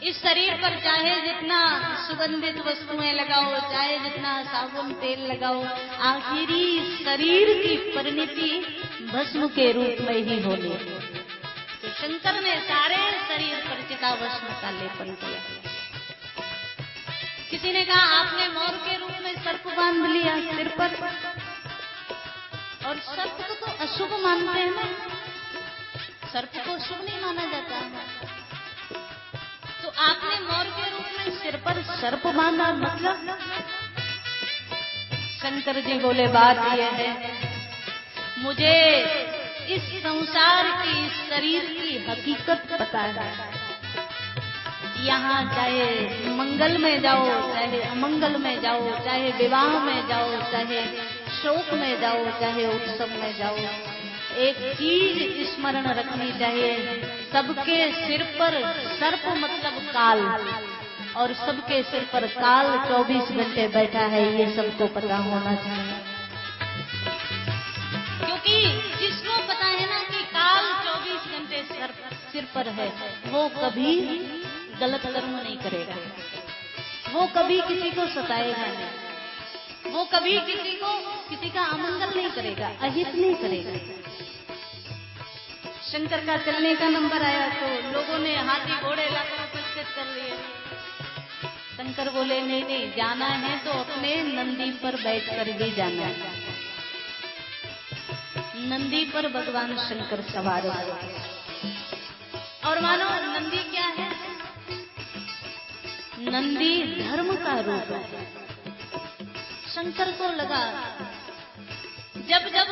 इस शरीर पर चाहे जितना सुगंधित वस्तुएं लगाओ, चाहे जितना साबुन तेल लगाओ, आखिरी शरीर की परिणति भस्म के रूप में ही होनी। तो शंकर ने सारे शरीर पर चिताभस्म का लेपन किया। किसी ने कहा आपने मोर के रूप में सर्प बांध लिया सिर पर, और सर्प को तो अशुभ मानते हैं ना, सर्प को शुभ नहीं माना जाता है। तो आपने मोर के रूप में सिर पर सर्प बांधा, मतलब? शंकर जी बोले बात यह है, मुझे इस संसार की, इस शरीर की हकीकत पता है। यहाँ चाहे मंगल में जाओ, चाहे अमंगल में जाओ, चाहे विवाह में जाओ, चाहे शोक में जाओ, चाहे उत्सव में जाओ, एक चीज स्मरण रखनी चाहिए, सबके सिर पर सर्प मतलब काल, और सबके सिर पर काल 24 घंटे बैठा है, ये सबको पता होना चाहिए। क्योंकि जिसको पता है ना कि काल 24 घंटे सिर पर है, वो कभी गलत कर्म नहीं करेगा, वो कभी किसी को सताएगा नहीं, वो कभी किसी का अमंगल नहीं करेगा, अहित नहीं करेगा। शंकर का चलने का नंबर आया तो लोगों ने हाथी घोड़े लाकर उपस्थित कर लिए। शंकर बोले नहीं नहीं, जाना है तो अपने नंदी पर बैठकर भी जाना है। नंदी पर भगवान शंकर सवार हुए, और मानो नंदी क्या है? नंदी धर्म का रूप है। शंकर को लगा जब जब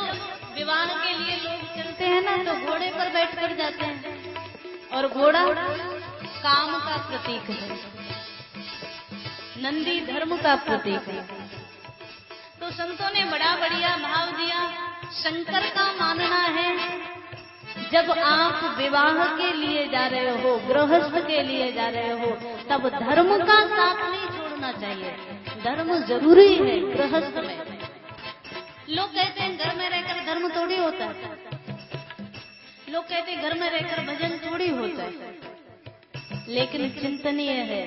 विवाह के लिए लोग चलते हैं ना, तो घोड़े पर बैठकर जाते हैं, और घोड़ा काम का प्रतीक है, नंदी धर्म का प्रतीक है। तो संतों ने बड़ा बढ़िया भाव दिया। शंकर का मानना है जब आप विवाह के लिए जा रहे हो, गृहस्थ के लिए जा रहे हो, तब धर्म का साथ नहीं छोड़ना चाहिए। धर्म जरूरी है गृहस्थ में। लोग कहते हैं घर में रहकर धर्म थोड़ी होता है, लोग कहते हैं घर में रहकर भजन थोड़ी होता है, लेकिन चिंतनीय है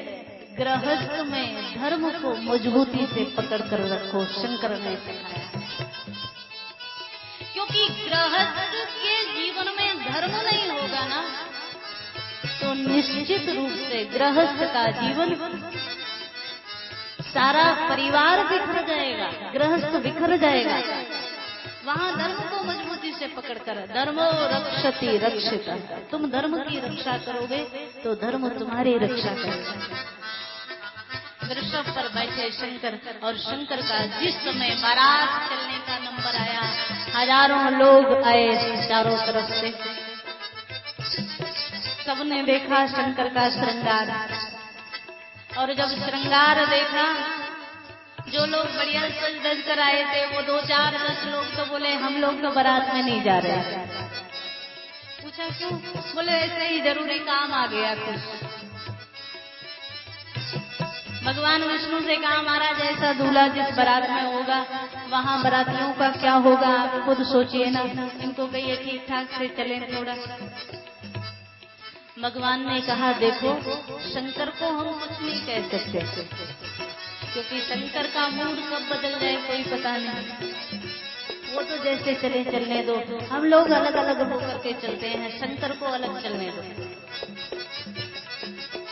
गृहस्थ में धर्म को मजबूती से पकड़ कर रखो, शंकर ने सिखाया। क्योंकि गृहस्थ के जीवन में धर्म नहीं होगा ना, तो निश्चित रूप से गृहस्थ का जीवन, सारा परिवार बिखर जाएगा, गृहस्थ बिखर जाएगा। वहां धर्म को मजबूती से पकड़कर, धर्मो रक्षति रक्षिता, तुम धर्म की रक्षा करोगे तो धर्म तुम्हारी रक्षा करेगा। वृषभ पर बैठे शंकर, और शंकर का जिस समय बारात चलने का नंबर आया, हजारों लोग आए चारों तरफ से। सबने देखा शंकर का श्रृंगार, और जब श्रृंगार देखा, जो लोग बढ़िया सज धज कर आए थे, वो 2, 4, 10 लोग तो बोले हम लोग तो बारात में नहीं जा रहे। पूछा क्यों? बोले ऐसे ही जरूरी काम आ गया कुछ। भगवान विष्णु से कहा महाराज ऐसा दूल्हा जिस बारात में होगा, वहाँ बारातियों का क्या होगा, आप खुद सोचिए ना, इनको कहिए ठीक ठाक से चले थोड़ा। भगवान ने कहा देखो, शंकर को हम कुछ नहीं कह सकते, क्योंकि शंकर का मूड कब बदल जाए कोई पता नहीं। वो तो जैसे चले चलने दो, हम लोग अलग अलग होकर के चलते हैं, शंकर को अलग चलने दो।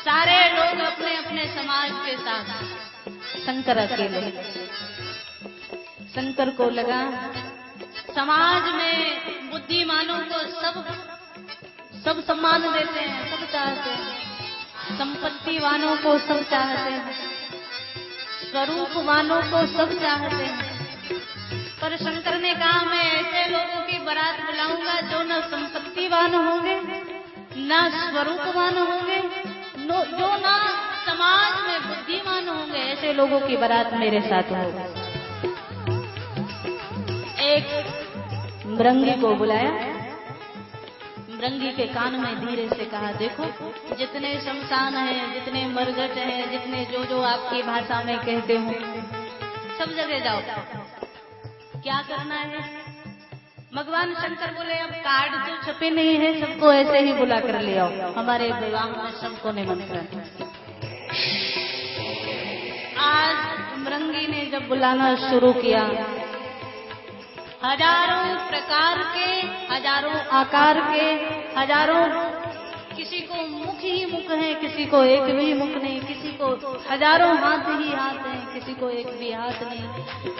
सारे लोग अपने अपने समाज के साथ, शंकर अकेले। शंकर को लगा समाज में बुद्धिमानों को सब सम्मान देते हैं, सब चाहते हैं, संपत्तिवानों को सब चाहते हैं, स्वरूपवानों को सब चाहते हैं। पर शंकर ने कहा मैं ऐसे लोगों की बारात बुलाऊंगा जो न संपत्तिवान होंगे, न स्वरूपवान होंगे, जो ना समाज में बुद्धिमान होंगे, ऐसे लोगों की बारात मेरे साथ होगी। एक मृंगी को बुलाया, मृंगी के कान में धीरे से कहा देखो, जितने शमशान हैं, जितने मरघट हैं, जितने जो आपकी भाषा में कहते हो, सब जगह जाओ। क्या करना है? भगवान शंकर बोले अब कार्ड तो छपे नहीं है, सबको ऐसे ही बुला कर ले आओ, हमारे विवाह में सबको निमंत्रण। आज मृंगी ने जब बुलाना शुरू किया, हजारों प्रकार के, हजारों आकार के, हजारों, किसी को मुख ही मुख है, किसी को एक भी मुख नहीं, किसी को हजारों हाथ ही हाथ हैं, किसी को एक भी हाथ नहीं।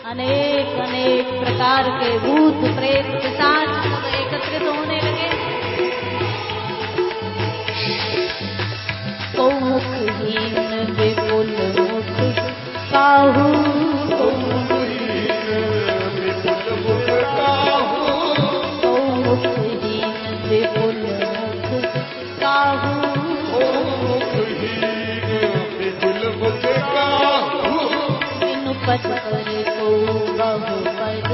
अनेक अनेक प्रकार के भूत प्रेत पिशाच सब एकत्रित होने लगे। को मुखहीन विपुल मुख काहू, को मुखहीन विपुल मुख काहू, बिनु पद करे को बहु पद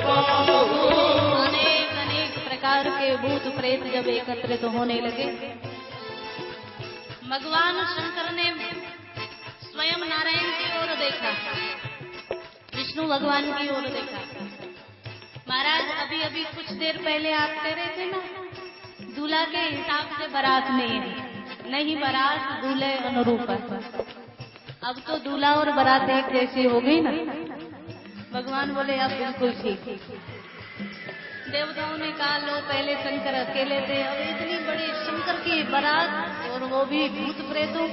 बाहु। अनेक अनेक प्रकार के भूत प्रेत जब एकत्रित होने लगे, भगवान शंकर ने स्वयं नारायण की ओर देखा, विष्णु भगवान की ओर देखा। महाराज अभी अभी कुछ देर पहले आप कह रहे थे ना, दूल्हा के हिसाब से बारात नहीं बारात दूल्हे अनुरूप है। अब तो दूल्हा और बारात एक जैसी हो गई ना। भगवान बोले अब बिल्कुल ठीक। देवताओं ने कहा लो पहले शंकर अकेले थे, अब इतनी बड़ी शंकर की बारात और वो भी भूत प्रेतों।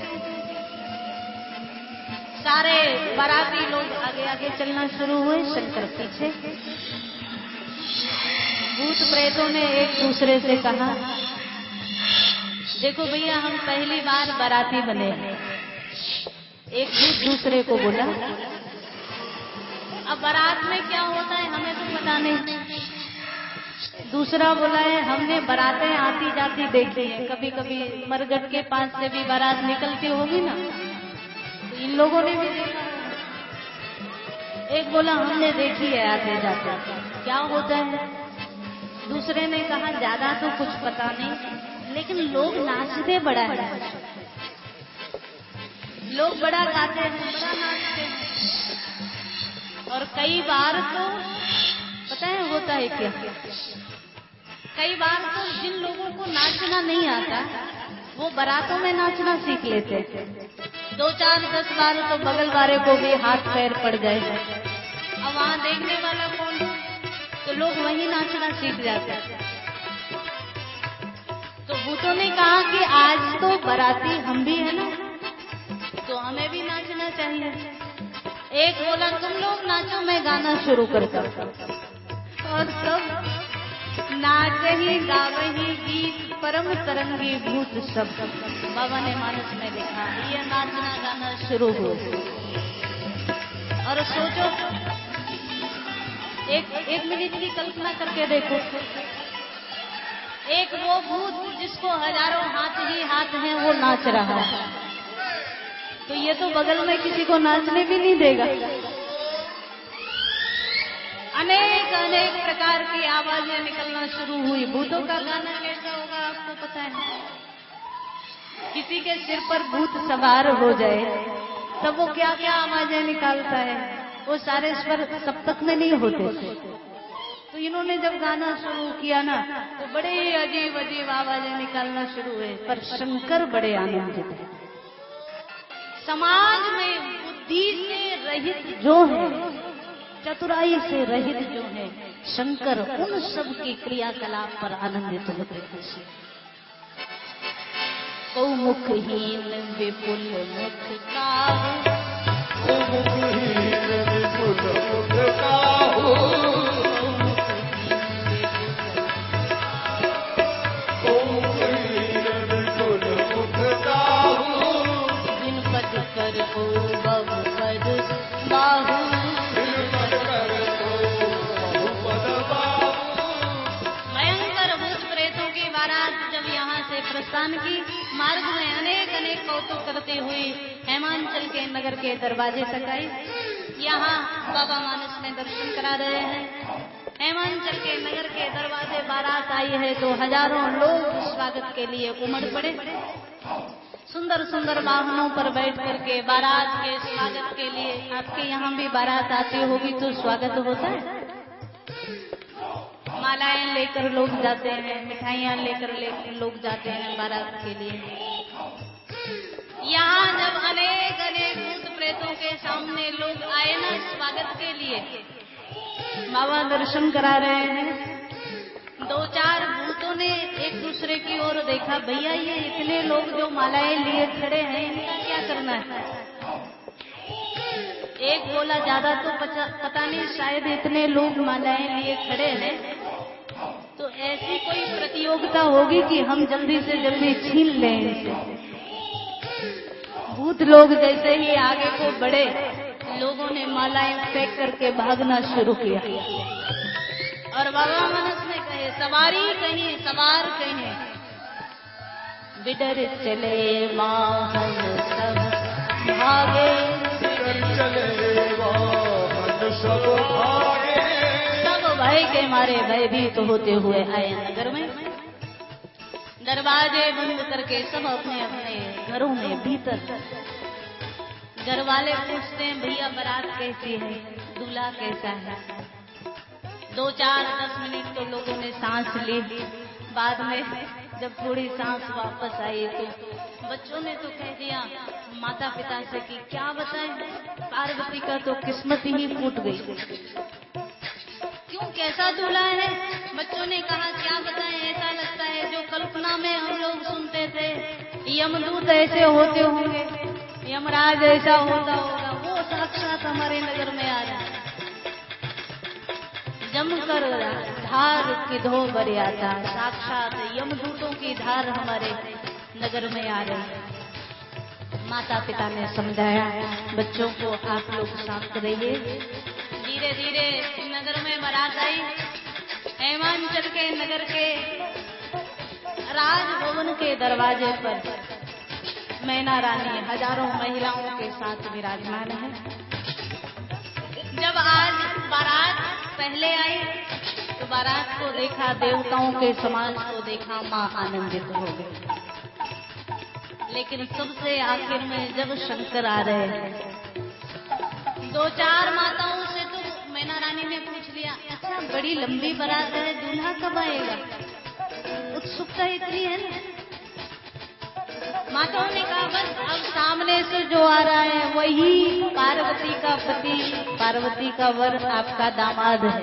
सारे बाराती लोग आगे आगे चलना शुरू हुए, शंकर पीछे। भूत प्रेतों ने एक दूसरे से कहा देखो भैया हम पहली बार बाराती बने। एक दूसरे को बोला अब बारात में क्या होता है हमें तो पता नहीं। दूसरा बोला है हमने बारातें आती जाती देखी है, कभी कभी मरघट के पास से भी बारात निकलती होगी ना, तो इन लोगों ने भी देखा। एक बोला हमने देखी है आते जाते, क्या होता है। दूसरे ने कहा ज्यादा तो कुछ पता नहीं, लेकिन लोग नाचते बड़ा है, लोग बड़ा गाते हैं, बड़ा नाचते हैं। और कई बार तो पता है होता है क्या, कई बार तो जिन लोगों को नाचना नहीं आता वो बारातों में नाचना सीख लेते हैं। 2, 4, 10 बार तो बगल वाले को भी हाथ पैर पड़ जाए, अब वहां देखने वाला कौन, तो लोग वहीं नाचना सीख जाते हैं। तो भूतों ने कहा कि आज तो बाराती हम भी है ना, तो हमें भी नाचना चाहिए। एक बोला तुम लोग नाचो मैं गाना शुरू करता हूं, और सब नाच ही गावही गीत परम तरंगी भूत सब। बाबा ने मानस में देखा ये नाचना गाना शुरू हो। और सोचो एक मिनट की कल्पना करके देखो, एक वो भूत जिसको हजारों हाथ ही हाथ हैं वो नाच रहा है, तो ये तो बगल में किसी को नाचने भी नहीं देगा। अनेक अनेक प्रकार की आवाजें निकलना शुरू हुई। भूतों का गाना कैसा होगा आपको पता है, किसी के सिर पर भूत सवार हो जाए तब वो क्या क्या आवाजें निकालता है, वो सारे स्वर सप्तक में नहीं होते। तो इन्होंने जब गाना शुरू किया ना तो बड़े अजीब अजीब आवाजें निकालना शुरू हुए, पर शंकर बड़े आनंदित थे। समाज में बुद्धि से रहित जो है, चतुराई से रहित जो है, शंकर उन सब की क्रियाकलाप पर आनंदित होते हैं। कौ मुखहीन विपुल मुख काहू, कौ मुखहीन विपुल मुख काहू, कौ मुखहीन विपुल मुख काहू, बिन पद कर को बहु पद बाहु। प्रस्थान की मार्ग में अनेक अनेक कौतुक करते हुए हेमांचल के नगर के दरवाजे तक आई। यहाँ बाबा मानस में दर्शन करा रहे हैं। हेमांचल के नगर के दरवाजे बारात आई है तो हजारों लोग स्वागत के लिए उमड़ पड़े। सुंदर सुंदर वाहनों पर बैठ करके बारात के स्वागत के लिए, आपके यहाँ भी बारात आती होगी तो स्वागत होता है। मालाएं लेकर लोग जाते हैं, मिठाइयां लेकर लोग जाते हैं बारात के लिए। यहाँ जब अनेक अनेक भूत प्रेतों के सामने लोग आए ना स्वागत के लिए, बाबा दर्शन करा रहे हैं, दो चार भूतों ने एक दूसरे की ओर देखा, भैया ये इतने लोग जो मालाएं लिए खड़े हैं इनका क्या करना है। एक बोला ज्यादा तो पता नहीं, शायद इतने लोग मालाएं लिए खड़े हैं तो ऐसी कोई प्रतियोगिता होगी कि हम जल्दी से जल्दी छीन लें इनसे। भूत लोग जैसे ही आगे को बढ़े, लोगों ने मालाएं फेंक करके भागना शुरू किया और बाबा मनस ने कहे सवारी कहीं सवार कहीं, बिडर चले वाहन सब भागे, बिडर चले वाहन सब भागे, सब भय के मारे भयभीत होते हुए आए नगर में। दरवाजे बंद करके सब अपने अपने घरों में भीतर। घर वाले पूछते हैं भैया बारात कैसी है, दूल्हा कैसा है। 2-4-10 मिनट तो लोगों ने सांस ली, बाद में जब थोड़ी सांस वापस आई तो बच्चों ने तो कह दिया माता पिता से कि क्या बताएं, पार्वती का तो किस्मत ही फूट गई। क्यों, कैसा दूल्हा है? बच्चों ने कहा क्या बताएं, ऐसा लगता है जो कल्पना में हम लोग सुनते थे, यमदूत ऐसे होते होंगे, यमराज ऐसा होता होगा, वो साक्षात हमारे नगर में आ रहा है। जमकर धार किधो बरियाता, साक्षात यमदूतों की धार हमारे नगर में आ रही है। माता पिता ने समझाया बच्चों को आप लोग शांत रहिए। धीरे धीरे नगर में बारात आई। हेमांचल के नगर के राजभवन के दरवाजे पर मैना रानी हजारों महिलाओं के साथ विराजमान है। जब आज बारात पहले आई तो बारात को देखा, देवताओं के समाज को देखा, मां आनंदित हो गई। लेकिन सबसे आखिर में जब शंकर आ रहे हैं, 2-4 माताओं से तो मैना रानी ने पूछ लिया, अच्छा बड़ी लंबी बारात है, दूल्हा कब आएगा? उत्सुकता इतनी है ना। माताओं ने कहा बस अब सामने से जो आ रहा है वही पार्वती का पति, पार्वती का वर, आपका दामाद है।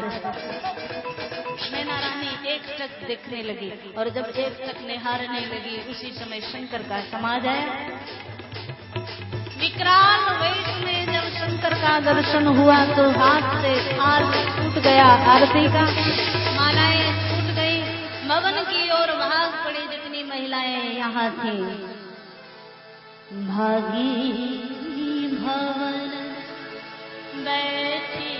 मैना रानी एक टक देखने लगी और जब एक टक निहारने लगी उसी समय शंकर का समाज आया। विकराल वेश में जब शंकर का दर्शन हुआ तो हाथ से थाल टूट गया आरती का, मालाएं टूट गई, भवन की ओर भाग पड़ी जितनी महिलाएं यहाँ थी। भागी भवन बैठी